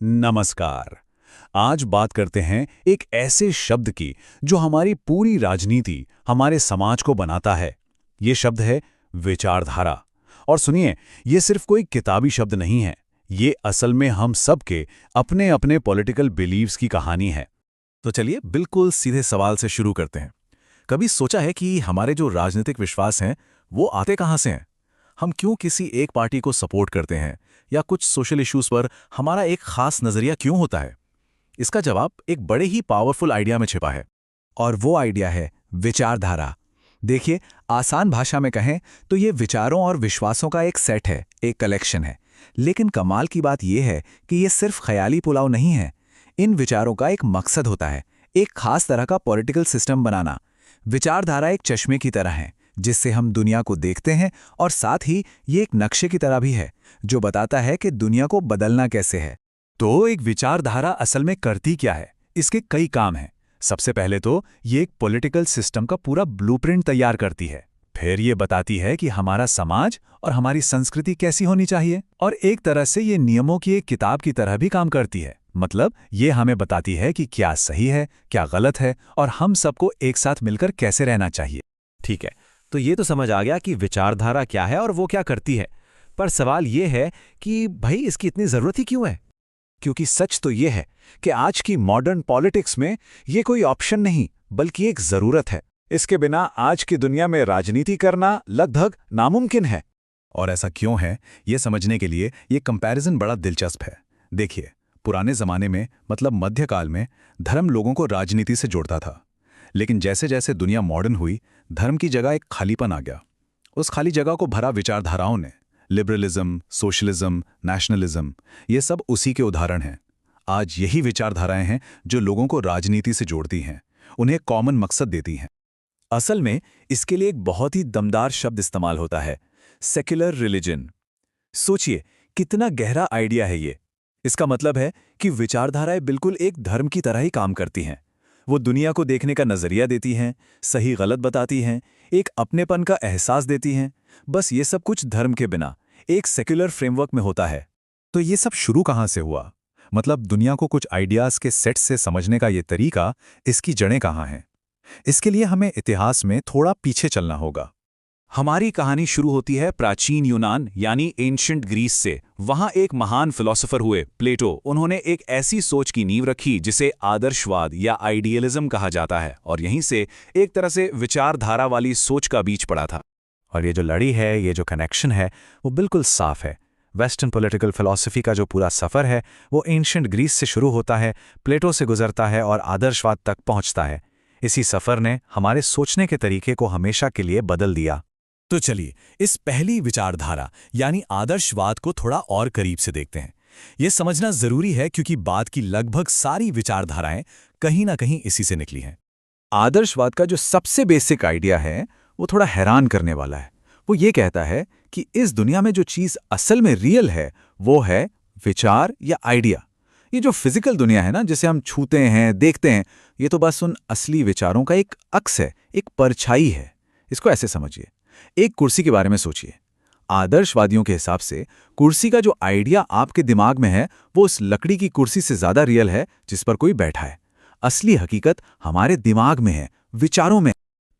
नमस्कार। आज बात करते हैं एक ऐसे शब्द की जो हमारी पूरी राजनीति, हमारे समाज को बनाता है। ये शब्द है विचारधारा। और सुनिए, ये सिर्फ कोई किताबी शब्द नहीं है। ये असल में हम सब के अपने अपने पॉलिटिकल बिलीव्स की कहानी है। तो चलिए बिल्कुल सीधे सवाल से शुरू करते हैं। कभी सोचा है कि हमारे जो राजनीतिक विश्वास हैं वो आते कहाँ से हैं? हम क्यों किसी एक पार्टी को सपोर्ट करते हैं या कुछ सोशल इश्यूज पर हमारा एक खास नजरिया क्यों होता है? इसका जवाब एक बड़े ही पावरफुल आइडिया में छिपा है। और वो आइडिया है विचारधारा। देखिए, आसान भाषा में कहें तो ये विचारों और विश्वासों का एक सेट है, एक कलेक्शन है। लेकिन कमाल की बात यह है कि ये सिर्फ ख्याली पुलाव नहीं है। इन विचारों का एक मकसद होता है, एक खास तरह का पॉलिटिकल सिस्टम बनाना। विचारधारा एक चश्मे की तरह है जिससे हम दुनिया को देखते हैं, और साथ ही ये एक नक्शे की तरह भी है जो बताता है कि दुनिया को बदलना कैसे है। तो एक विचारधारा असल में करती क्या है? इसके कई काम हैं। सबसे पहले तो ये एक पॉलिटिकल सिस्टम का पूरा ब्लूप्रिंट तैयार करती है। फिर ये बताती है कि हमारा समाज और हमारी संस्कृति कैसी होनी चाहिए, और एक तरह से ये नियमों की एक किताब की तरह भी काम करती है। मतलब ये हमें बताती है कि क्या सही है, क्या गलत है, और हम सबको एक साथ मिलकर कैसे रहना चाहिए। ठीक है, तो ये तो समझ आ गया कि विचारधारा क्या है और वो क्या करती है। पर सवाल ये है कि भाई इसकी इतनी ज़रूरत ही क्यों है? क्योंकि सच तो ये है कि आज की मॉडर्न पॉलिटिक्स में ये कोई ऑप्शन नहीं बल्कि एक जरूरत है। इसके बिना आज की दुनिया में राजनीति करना लगभग नामुमकिन है। और ऐसा क्यों है, ये समझने के लिए ये कंपैरिजन बड़ा दिलचस्प है। देखिए, पुराने जमाने में मतलब मध्यकाल में धर्म लोगों को राजनीति से जोड़ता था। लेकिन जैसे जैसे दुनिया मॉडर्न हुई, धर्म की जगह एक खालीपन आ गया। उस खाली जगह को भरा विचारधाराओं ने। लिबरलिज्म, सोशलिज्म, नेशनलिज्म, ये सब उसी के उदाहरण हैं। आज यही विचारधाराएं हैं जो लोगों को राजनीति से जोड़ती हैं, उन्हें कॉमन मकसद देती हैं। असल में इसके लिए एक बहुत ही दमदार शब्द इस्तेमाल होता है, सेक्युलर रिलीजन। सोचिए कितना गहरा आइडिया है ये। इसका मतलब है कि विचारधाराएं बिल्कुल एक धर्म की तरह ही काम करती हैं। वो दुनिया को देखने का नजरिया देती हैं, सही गलत बताती हैं, एक अपनेपन का एहसास देती हैं। बस ये सब कुछ धर्म के बिना एक सेक्युलर फ्रेमवर्क में होता है। तो ये सब शुरू कहाँ से हुआ? मतलब दुनिया को कुछ आइडियाज़ के सेट से समझने का ये तरीका, इसकी जड़ें कहाँ हैं? इसके लिए हमें इतिहास में थोड़ा पीछे चलना होगा। हमारी कहानी शुरू होती है प्राचीन यूनान यानी एंशिएंट ग्रीस से। वहां एक महान फिलोसोफर हुए प्लेटो। उन्होंने एक ऐसी सोच की नींव रखी जिसे आदर्शवाद या आइडियलिज्म कहा जाता है, और यहीं से एक तरह से विचारधारा वाली सोच का बीज पड़ा था। और ये जो लड़ी है, ये जो कनेक्शन है, वो बिल्कुल साफ है। वेस्टर्न पॉलिटिकल फिलॉसफी का जो पूरा सफ़र है वो एंशिएंट ग्रीस से शुरू होता है, प्लेटो से गुजरता है और आदर्शवाद तक पहुंचता है। इसी सफ़र ने हमारे सोचने के तरीके को हमेशा के लिए बदल दिया। तो चलिए इस पहली विचारधारा यानी आदर्शवाद को थोड़ा और करीब से देखते हैं। यह समझना जरूरी है क्योंकि बाद की लगभग सारी विचारधाराएं कहीं ना कहीं इसी से निकली हैं। आदर्शवाद का जो सबसे बेसिक आइडिया है वो थोड़ा हैरान करने वाला है। वो ये कहता है कि इस दुनिया में जो चीज़ असल में रियल है वो है विचार या आइडिया। ये जो फिजिकल दुनिया है ना, जिसे हम छूते हैं, देखते हैं, ये तो बस उन असली विचारों का एक अक्स है, एक परछाई है। इसको ऐसे समझिए, एक कुर्सी के बारे में सोचिए। आदर्शवादियों के हिसाब से कुर्सी का जो आइडिया आपके दिमाग में है वो उस लकड़ी की कुर्सी से ज्यादा रियल है जिस पर कोई बैठा है। असली हकीकत हमारे दिमाग में है, विचारों में।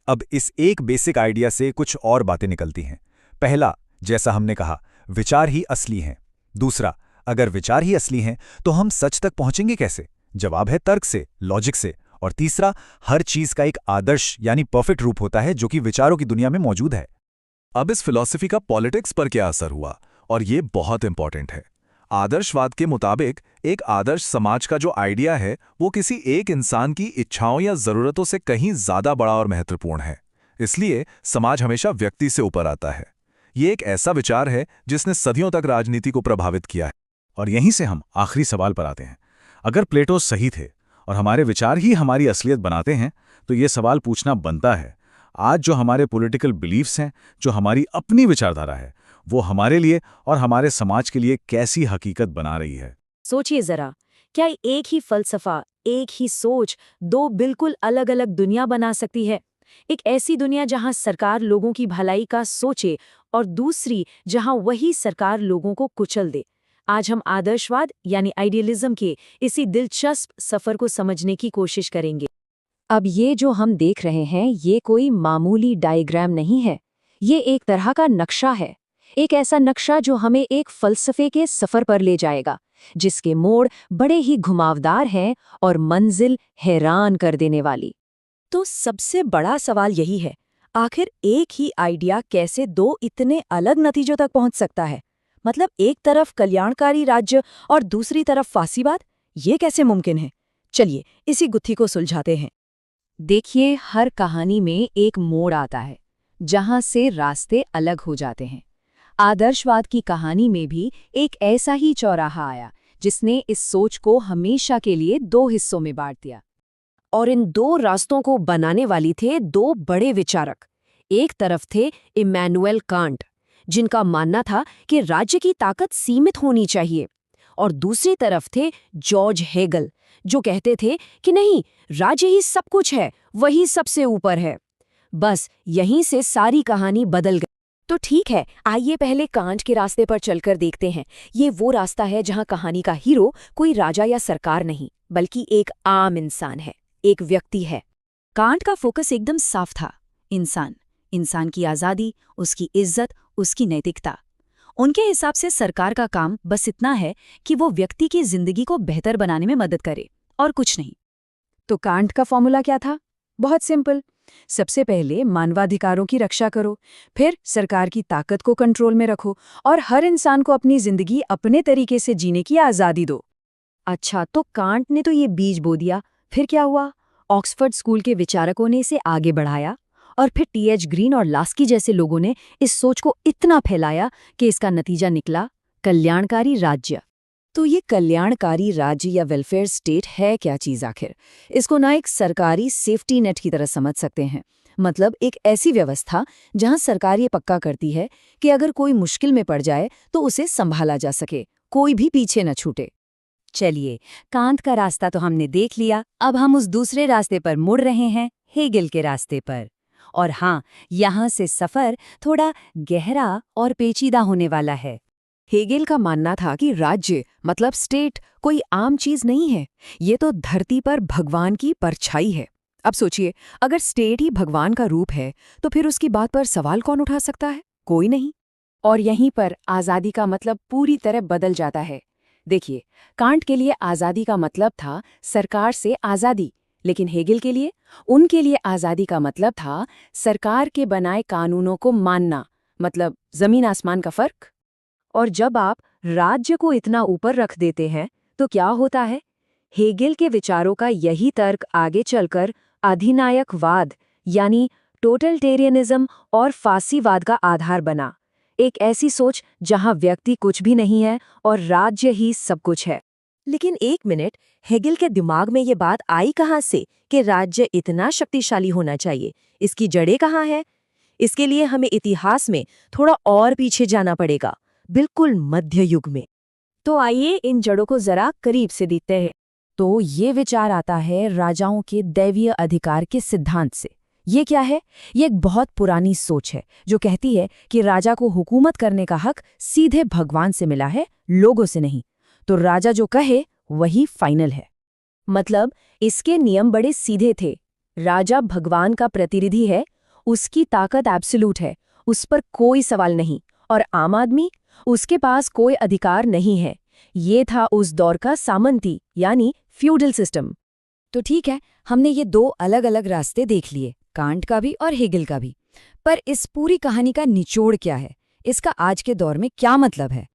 अब इस एक बेसिक आइडिया से कुछ और बातें निकलती हैं। पहला, जैसा हमने कहा, विचार ही असली हैं। दूसरा, अगर विचार ही असली हैं तो हम सच तक पहुंचेंगे कैसे? जवाब है तर्क से, लॉजिक से। और तीसरा, हर चीज का एक आदर्श यानी परफेक्ट रूप होता है जो कि विचारों की दुनिया में मौजूद है। अब इस फिलॉसफी का पॉलिटिक्स पर क्या असर हुआ, और ये बहुत इंपॉर्टेंट है। आदर्शवाद के मुताबिक एक आदर्श समाज का जो आइडिया है वो किसी एक इंसान की इच्छाओं या जरूरतों से कहीं ज्यादा बड़ा और महत्वपूर्ण है। इसलिए समाज हमेशा व्यक्ति से ऊपर आता है। ये एक ऐसा विचार है जिसने सदियों तक राजनीति को प्रभावित किया है। और यहीं से हम आखिरी सवाल पर आते हैं। अगर प्लेटो सही थे और हमारे विचार ही हमारी असलियत बनाते हैं, तो ये सवाल पूछना बनता है, आज जो हमारे पॉलिटिकल बिलीफ्स हैं, जो हमारी अपनी विचारधारा है, वो हमारे लिए और हमारे समाज के लिए कैसी हकीकत बना रही है? सोचिए जरा, क्या एक ही फलसफा, एक ही सोच दो बिल्कुल अलग अलग दुनिया बना सकती है? एक ऐसी दुनिया जहां सरकार लोगों की भलाई का सोचे और दूसरी जहां वही सरकार लोगों को कुचल दे। आज हम आदर्शवाद यानी आइडियलिज्म के इसी दिलचस्प सफर को समझने की कोशिश करेंगे। अब ये जो हम देख रहे हैं ये कोई मामूली डायग्राम नहीं है, ये एक तरह का नक्शा है। एक ऐसा नक्शा जो हमें एक फलसफे के सफर पर ले जाएगा, जिसके मोड़ बड़े ही घुमावदार हैं और मंजिल हैरान कर देने वाली। तो सबसे बड़ा सवाल यही है, आखिर एक ही आइडिया कैसे दो इतने अलग नतीजों तक पहुंच सकता है? मतलब एक तरफ कल्याणकारी राज्य और दूसरी तरफ फांसीवाद, ये कैसे मुमकिन है? चलिए इसी गुत्थी को सुलझाते हैं। देखिए, हर कहानी में एक मोड़ आता है जहां से रास्ते अलग हो जाते हैं। आदर्शवाद की कहानी में भी एक ऐसा ही चौराहा आया जिसने इस सोच को हमेशा के लिए दो हिस्सों में बांट दिया। और इन दो रास्तों को बनाने वाली थे दो बड़े विचारक। एक तरफ थे इमैनुएल कांट, जिनका मानना था कि राज्य की ताकत सीमित होनी चाहिए, और दूसरी तरफ थे जॉर्ज हेगल, जो कहते थे कि नहीं, राज्य ही सब कुछ है, वही सबसे ऊपर है। बस यहीं से सारी कहानी बदल गई। तो ठीक है, आइए पहले कांट के रास्ते पर चलकर देखते हैं। ये वो रास्ता है जहां कहानी का हीरो कोई राजा या सरकार नहीं, बल्कि एक आम इंसान है, एक व्यक्ति है। कांट का फोकस एकदम साफ था, इंसान की आज़ादी, उसकी इज्जत, उसकी नैतिकता। उनके हिसाब से सरकार का काम बस इतना है कि वो व्यक्ति की जिंदगी को बेहतर बनाने में मदद करे, और कुछ नहीं। तो कांट का फॉर्मूला क्या था? बहुत सिंपल। सबसे पहले मानवाधिकारों की रक्षा करो, फिर सरकार की ताकत को कंट्रोल में रखो, और हर इंसान को अपनी जिंदगी अपने तरीके से जीने की आज़ादी दो। अच्छा, तो कांट ने तो ये बीज बो दिया, फिर क्या हुआ? ऑक्सफोर्ड स्कूल के विचारकों ने इसे आगे बढ़ाया, और फिर टी.एच. ग्रीन और लास्की जैसे लोगों ने इस सोच को इतना फैलाया कि इसका नतीजा निकला कल्याणकारी राज्य। तो ये कल्याणकारी राज्य या वेलफेयर स्टेट है क्या चीज़ आखिर? इसको ना एक सरकारी सेफ्टी नेट की तरह समझ सकते हैं। मतलब एक ऐसी व्यवस्था जहां सरकार ये पक्का करती है कि अगर कोई मुश्किल में पड़ जाए तो उसे संभाला जा सके, कोई भी पीछे न छूटे। चलिए, कांट का रास्ता तो हमने देख लिया, अब हम उस दूसरे रास्ते पर मुड़ रहे हैं, हेगल के रास्ते पर। और हाँ, यहाँ से सफर थोड़ा गहरा और पेचीदा होने वाला है। हेगल का मानना था कि राज्य मतलब स्टेट कोई आम चीज नहीं है, ये तो धरती पर भगवान की परछाई है। अब सोचिए, अगर स्टेट ही भगवान का रूप है तो फिर उसकी बात पर सवाल कौन उठा सकता है? कोई नहीं। और यहीं पर आज़ादी का मतलब पूरी तरह बदल जाता है। देखिए, कांट के लिए आज़ादी का मतलब था सरकार से आज़ादी, लेकिन हेगल के लिए, उनके लिए आज़ादी का मतलब था सरकार के बनाए कानूनों को मानना, मतलब जमीन आसमान का फर्क। और जब आप राज्य को इतना ऊपर रख देते हैं तो क्या होता है? हेगल के विचारों का यही तर्क आगे चलकर अधिनायकवाद यानी टोटलिटेरियनिज्म और फांसीवाद का आधार बना। एक ऐसी सोच जहां व्यक्ति कुछ भी नहीं है और राज्य ही सब कुछ है। लेकिन एक मिनट, हेगल के दिमाग में ये बात आई कहाँ से कि राज्य इतना शक्तिशाली होना चाहिए? इसकी जड़ें कहाँ हैं? इसके लिए हमें इतिहास में थोड़ा और पीछे जाना पड़ेगा, बिल्कुल मध्य युग में। तो आइए इन जड़ों को जरा करीब से देखते हैं। तो ये विचार आता है राजाओं के दैवीय अधिकार के सिद्धांत से। ये क्या है? ये एक बहुत पुरानी सोच है जो कहती है कि राजा को हुकूमत करने का हक सीधे भगवान से मिला है, लोगों से नहीं। तो राजा जो कहे वही फाइनल है। मतलब इसके नियम बड़े सीधे थे। राजा भगवान का प्रतिनिधि है, उसकी ताकत एब्सोल्यूट है, उस पर कोई सवाल नहीं, और आम आदमी, उसके पास कोई अधिकार नहीं है। ये था उस दौर का सामंती यानी फ्यूडल सिस्टम। तो ठीक है, हमने ये दो अलग अलग रास्ते देख लिए, कांट का भी और हेगल का भी। पर इस पूरी कहानी का निचोड़ क्या है? इसका आज के दौर में क्या मतलब है?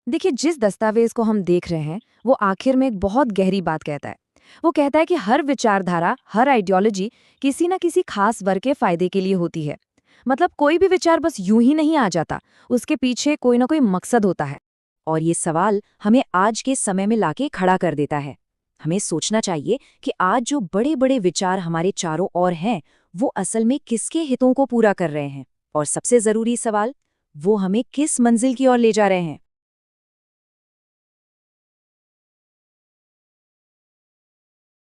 देखिए, जिस दस्तावेज को हम देख रहे हैं वो आखिर में एक बहुत गहरी बात कहता है। वो कहता है कि हर विचारधारा, हर आइडियोलॉजी किसी न किसी खास वर्ग के फायदे के लिए होती है। मतलब कोई भी विचार बस यूं ही नहीं आ जाता, उसके पीछे कोई ना कोई मकसद होता है। और ये सवाल हमें आज के समय में लाके खड़ा कर देता है। हमें सोचना चाहिए कि आज जो बड़े बड़े विचार हमारे चारों ओर हैं, वो असल में किसके हितों को पूरा कर रहे हैं? और सबसे जरूरी सवाल, वो हमें किस मंजिल की ओर ले जा रहे हैं?